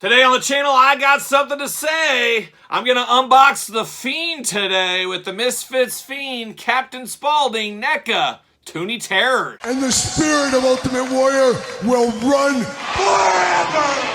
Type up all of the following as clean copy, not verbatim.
Today on the channel, I got something to say. I'm going to unbox the Fiend today with the Misfits Fiend, Captain Spaulding NECA, Toony Terror. And the spirit of Ultimate Warrior will run forever!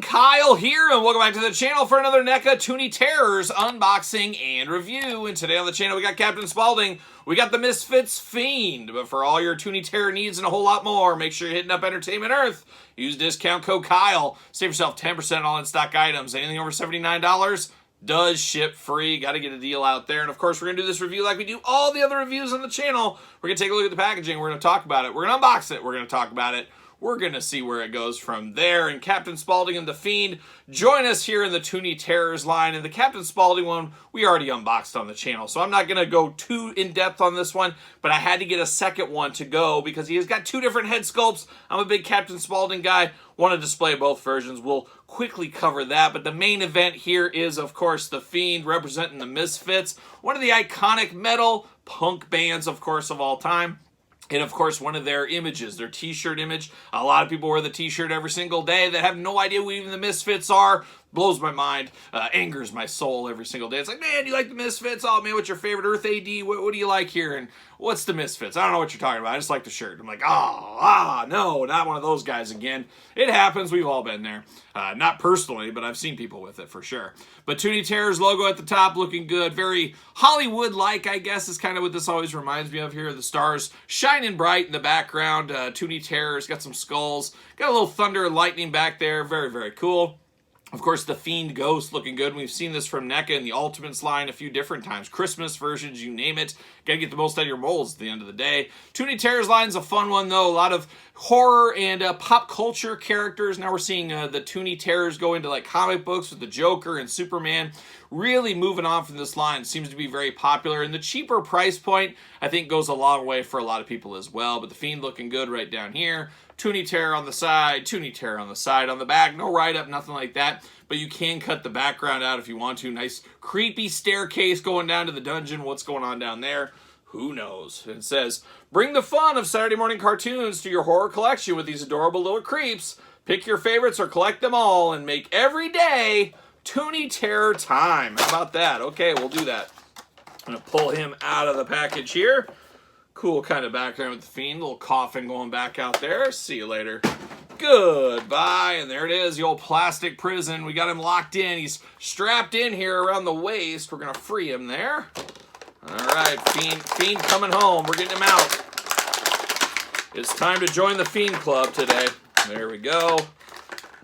Kyle here, and welcome back to the channel for another NECA Toony Terrors unboxing and review. And today on the channel we got Captain Spaulding, we got the Misfits Fiend. But for all your Toony Terror needs and a whole lot more, make sure you're hitting up Entertainment Earth. Use discount code Kyle. Save yourself 10% on in-stock items. Anything over $79 does ship free. Got to get a deal out there. And of course, we're going to do this review like we do all the other reviews on the channel. We're going to take a look at the packaging. We're going to talk about it. We're going to unbox it. We're going to talk about it. We're going to see where it goes from there. And Captain Spaulding and the Fiend join us here in the Toony Terrors line. And the Captain Spaulding one, we already unboxed on the channel. So I'm not going to go too in-depth on this one. But I had to get a second one to go because he has got two different head sculpts. I'm a big Captain Spaulding guy. Want to display both versions. We'll quickly cover that. But the main event here is, of course, the Fiend representing the Misfits. One of the iconic metal punk bands, of course, of all time. And, of course, one of their images, their t-shirt image. A lot of people wear the t-shirt every single day that have no idea who even the Misfits are. Blows my mind, angers my soul every single day. It's like, man, you like the Misfits? Oh, man, what's your favorite Earth AD? What do you like here? And what's the Misfits? I don't know what you're talking about. I just like the shirt. I'm like, no, not one of those guys again. It happens. We've all been there. Not personally, but I've seen people with it for sure. But Toony Terror's logo at the top looking good. Very Hollywood-like, I guess, is kind of what this always reminds me of here. The stars shining bright in the background. Toony Terror's got some skulls. Got a little thunder and lightning back there. Very, very cool. Of course, the Fiend Ghost looking good. We've seen this from NECA in the Ultimates line a few different times. Christmas versions, you name it. Got to get the most out of your molds at the end of the day. Toony Terror's line's a fun one, though. A lot of horror and pop culture characters. Now we're seeing the Toony Terrors go into like comic books with the Joker and Superman. Really moving on from this line. Seems to be very popular. And the cheaper price point, I think, goes a long way for a lot of people as well. But the Fiend looking good right down here. Toony Terror on the side, Toony Terror on the side, on the back, no write-up, nothing like that, but you can cut the background out if you want to. Nice creepy staircase going down to the dungeon. What's going on down there? Who knows? It says, bring the fun of Saturday morning cartoons to your horror collection with these adorable little creeps. Pick your favorites or collect them all and make every day Toony Terror time. How about that? Okay, we'll do that. I'm going to pull him out of the package here. Cool kind of background with the Fiend. Little coffin going back out there. See you later. Goodbye. And there it is, the old plastic prison. We got him locked in. He's strapped in here around the waist. We're going to free him there. All right, Fiend coming home. We're getting him out. It's time to join the Fiend Club today. There we go.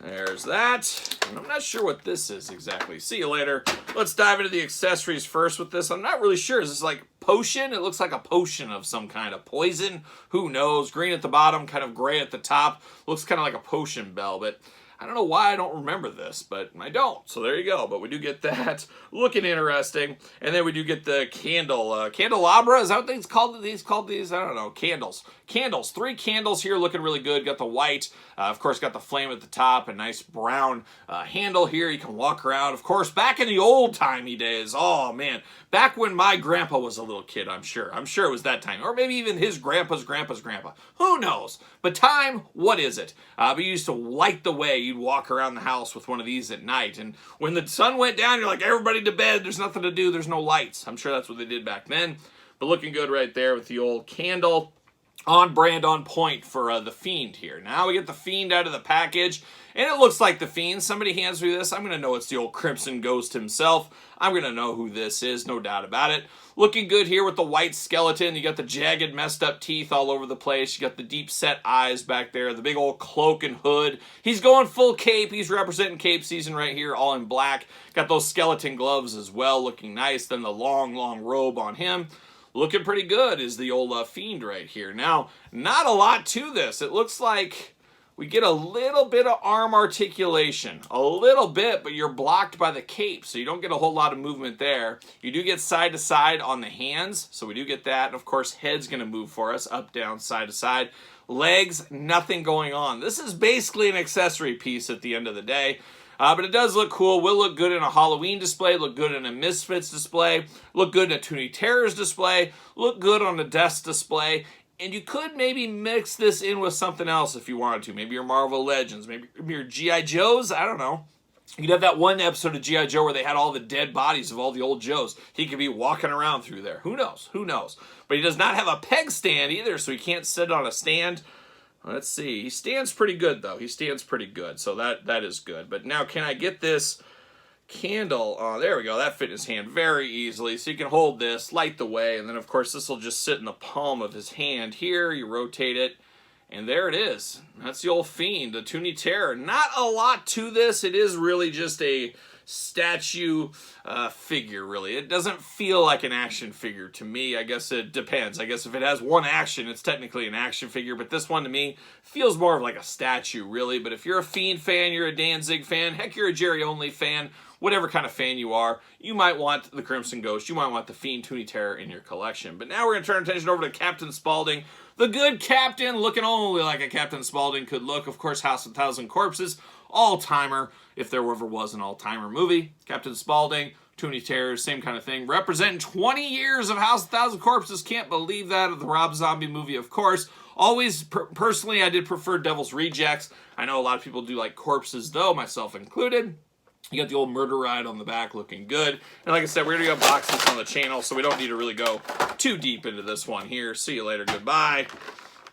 There's that. I'm not sure what this is exactly. See you later. Let's dive into the accessories first with this. I'm not really sure. Is this like potion? It looks like a potion of some kind of poison. Who knows? Green at the bottom, kind of gray at the top. Looks kind of like a potion bell, but I don't know why I don't remember this, but I don't. So there you go. But we do get that. Looking interesting. And then we do get the candle. Candelabra? Is that what these called these? I don't know. Candles. Candles. 3 candles here looking really good. Got the white. Of course, got the flame at the top. A nice brown handle here. You can walk around. Of course, back in the old-timey days. Oh, man. Back when my grandpa was a little kid, I'm sure. I'm sure it was that time. Or maybe even his grandpa's grandpa's grandpa. Who knows? But time, what is it? We used to light the way. You'd walk around the house with one of these at night. And when the sun went down, you're like, everybody to bed. There's nothing to do. There's no lights. I'm sure that's what they did back then. But looking good right there with the old candle. On brand, on point for the Fiend here. Now we get the Fiend out of the package, and it looks like the Fiend. Somebody hands me this. I'm going to know it's the old Crimson Ghost himself. I'm going to know who this is, no doubt about it. Looking good here with the white skeleton. You got the jagged, messed up teeth all over the place. You got the deep set eyes back there, the big old cloak and hood. He's going full cape. He's representing cape season right here, all in black. Got those skeleton gloves as well, looking nice. Then the long, long robe on him. Looking pretty good is the old Fiend right here. Now, not a lot to this. It looks like we get a little bit of arm articulation. A little bit, but you're blocked by the cape, so you don't get a whole lot of movement there. You do get side to side on the hands, so we do get that. And of course, head's going to move for us, up, down, side to side. Legs, nothing going on. This is basically an accessory piece at the end of the day. But it does look cool. Will look good in a Halloween display, look good in a Misfits display, look good in a Toony Terrors display, look good on a desk display. And you could maybe mix this in with something else if you wanted to. Maybe your Marvel Legends, maybe your G.I. Joes, I don't know. You'd have that one episode of G.I. Joe where they had all the dead bodies of all the old Joes. He could be walking around through there. Who knows? Who knows? But he does not have a peg stand either, so he can't sit on a stand. Let's see. He stands pretty good, though. He stands pretty good, so that is good. But now, can I get this candle? Oh, there we go. That fit in his hand very easily. So you can hold this, light the way, and then, of course, this will just sit in the palm of his hand here. You rotate it, and there it is. That's the old Fiend, the Toony Terror. Not a lot to this. It is really just a statue figure, really. It doesn't feel like an action figure to me. I guess it depends. I guess if it has one action, it's technically an action figure, but this one to me feels more of like a statue, really. But if you're a Fiend fan, you're a Danzig fan, heck, you're a Jerry Only fan, whatever kind of fan you are, you might want the Crimson Ghost, you might want the Fiend Toony Terror in your collection. But now we're going to turn attention over to Captain Spaulding, the good captain, looking only like a Captain Spaulding could look. Of course, House of 1,000 Corpses, all-timer, if there ever was an all-timer movie. Captain Spaulding, Toony Terrors, same kind of thing. Representing 20 years of House of 1,000 Corpses. Can't believe that. Of the Rob Zombie movie, of course. Always, personally, I did prefer Devil's Rejects. I know a lot of people do like Corpses, though, myself included. You got the old murder ride on the back looking good. And like I said, we're going to unbox this on the channel, so we don't need to really go too deep into this one here. See you later. Goodbye.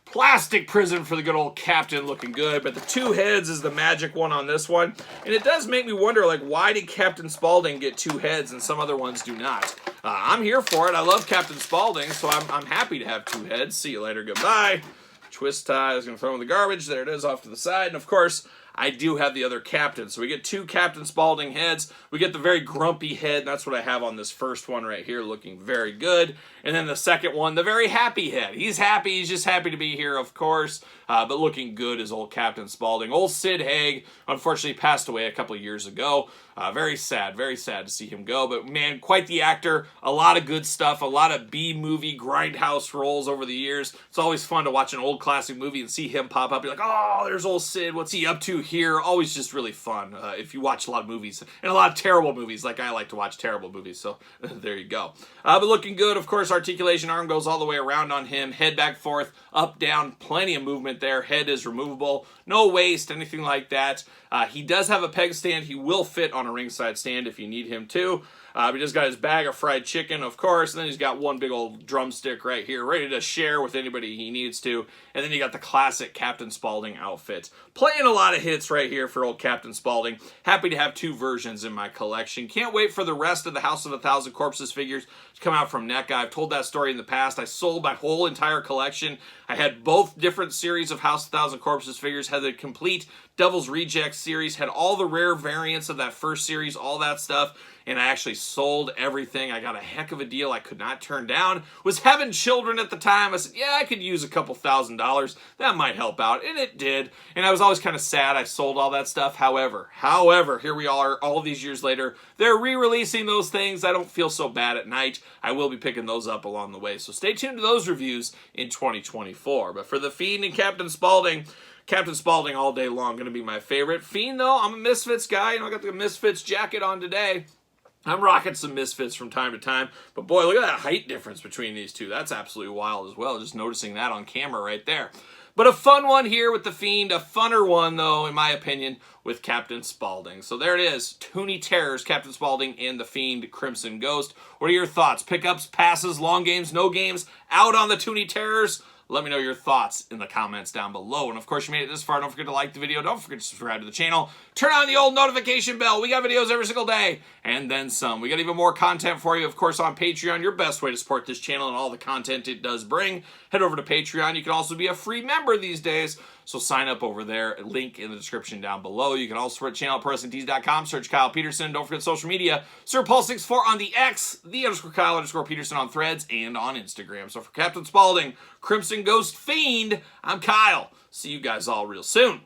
Plastic prison for the good old captain, looking good. But the two heads is the magic one on this one. And it does make me wonder, like, why did Captain Spaulding get two heads and some other ones do not? I'm here for it. I love Captain Spaulding, so I'm happy to have two heads. See you later. Goodbye. Twist tie. I was going to throw in the garbage. There it is off to the side. And, of course, I do have the other captain. So we get two Captain Spaulding heads. We get the very grumpy head. And that's what I have on this first one right here, looking very good. And then the second one, the very happy head. He's happy. He's just happy to be here, of course. But looking good is old Captain Spaulding. Old Sid Haig, unfortunately, passed away a couple of years ago. Very sad to see him go. But, man, quite the actor. A lot of good stuff. A lot of B-movie grindhouse roles over the years. It's always fun to watch an old classic movie and see him pop up. You're like, oh, there's old Sid. What's he up to here? Always just really fun if you watch a lot of movies. And a lot of terrible movies. Like I like to watch terrible movies. So there you go. But looking good, of course. Articulation, arm goes all the way around on him. Head back, forth, up, down. Plenty of movement there. Head is removable. No waist, anything like that. He does have a peg stand. He will fit on a ringside stand if you need him to. He just got his bag of fried chicken, of course, and then he's got one big old drumstick right here, ready to share with anybody he needs to. And then you got the classic Captain Spaulding outfit. Playing a lot of hits right here for old Captain Spaulding. Happy to have two versions in my collection. Can't wait for the rest of the House of 1,000 Corpses figures to come out from NECA. I've told that story in the past. I sold my whole entire collection. I had both different series of House of 1,000 Corpses figures, had the complete Devil's Rejects series, had all the rare variants of that first series, all that stuff, and I actually sold everything. I got a heck of a deal I could not turn down. Was having children at the time. I said, yeah, I could use a couple $1,000s. That might help out, and it did. And I was always kind of sad I sold all that stuff. However, here we are all these years later. They're re-releasing those things. I don't feel so bad at night. I will be picking those up along the way. So stay tuned to those reviews in 2024. But for the Fiend and Captain Spaulding all day long, going to be my favorite. Fiend, though, I'm a Misfits guy. You know, I got the Misfits jacket on today. I'm rocking some Misfits from time to time. But boy, look at that height difference between these two. That's absolutely wild as well. Just noticing that on camera right there. But a fun one here with the Fiend. A funner one, though, in my opinion, with Captain Spaulding. So there it is. Toony Terrors, Captain Spaulding, and the Fiend, Crimson Ghost. What are your thoughts? Pickups, passes, long games, no games, out on the Toony Terrors? Let me know your thoughts in the comments down below. And of course, you made it this far. Don't forget to like the video. Don't forget to subscribe to the channel. Turn on the old notification bell. We got videos every single day. And then some. We got even more content for you, of course, on Patreon. Your best way to support this channel and all the content it does bring. Head over to Patreon. You can also be a free member these days. So sign up over there. Link in the description down below. You can also support the channel at ProWrestlingTees.com. Search Kyle Peterson. Don't forget social media. Sir Paul64 on the X. The _Kyle_Peterson on Threads and on Instagram. So for Captain Spaulding, Crimson Ghost, Fiend, I'm Kyle. See you guys all real soon.